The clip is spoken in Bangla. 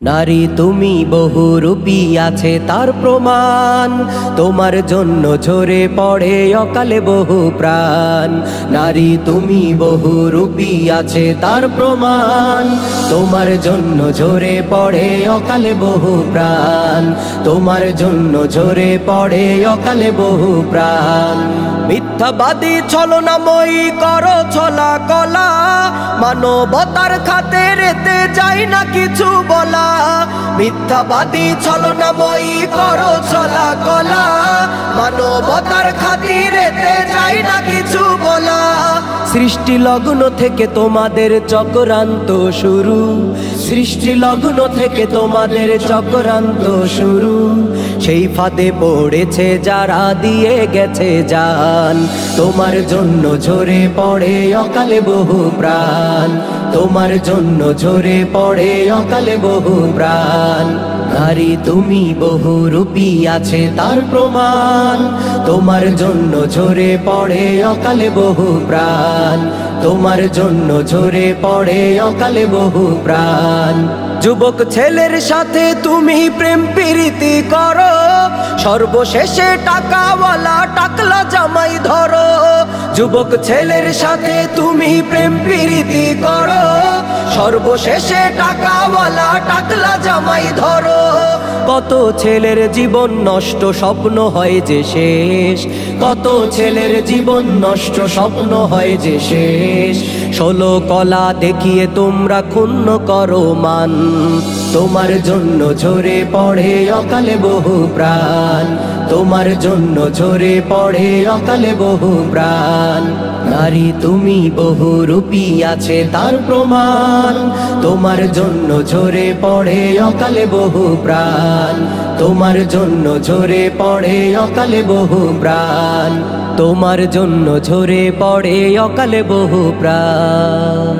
নারী তুমি বহুরূপী আছে তার প্রমাণ, তোমার জন্য ঝরে পড়ে অকালে বহু প্রাণ। নারী তুমি বহুরূপী আছে তার প্রমাণ, তোমার জন্য ঝরে পড়ে অকালে বহু প্রাণ। তোমার জন্য ঝরে পড়ে অকালে বহু প্রাণ। মিথ্যাবাদী ছলনাময়ী করো ছলা কলা, মানবতার খাতিরেতে যায় না কিছু বলা। মিথ্যাবাদী ছলনাময়ী করো ছলা কলা, মানবতার খাতিরেতে যায় না কিছু বলা। সৃষ্টি লগ্ন থেকে তোমাদের চক্রান্ত শুরু, সৃষ্টি লগ্ন থেকে তোমাদের চক্রান্ত শুরু। সেই ফাঁদে পড়েছে যারা দিয়ে গেছে জান, তোমার জন্য ঝরে পড়ে অকালে বহু প্রাণ। তোমার জন্য ঝরে পড়ে অকালে বহু প্রাণ। নারী তুমি বহুরূপী আছে তার প্রমাণ, তোমার জন্য ঝরে পড়ে অকালে বহু প্রাণ। তোমার জন্য ঝরে পড়ে অকালে বহু প্রাণ। যুবক ছেলের সাথে তুমি প্রেম প্রীতি করো, সর্বশেষে টাকাওয়ালা টাকলা জামাই ধরো। যুবক ছেলের সাথে তুমি প্রেম প্রীতি করো, সর্বশেষে টাকাওয়ালা টাকলা জামাই ধরো। কত ছেলের জীবন নষ্ট স্বপ্ন হয় যে শেষ, কত ছেলের জীবন নষ্ট স্বপ্ন হয় যে শেষ। 16 কলা দেখিয়ে তোমরা ক্ষুণ্ণ করো মান, তোমার জন্য ঝরে পড়ে অকালে বহু প্রাণ। তোমার জন্য ঝরে পড়ে অকালে বহু প্রাণ। নারী তুমি বহুরূপী আছে তার প্রমাণ, তোমার জন্য ঝরে পড়ে অকালে বহু প্রাণ। তোমার জন্য ঝরে পড়ে অকালে বহু প্রাণ। তোমার জন্য ঝরে পড়ে অকালে বহু প্রাণ।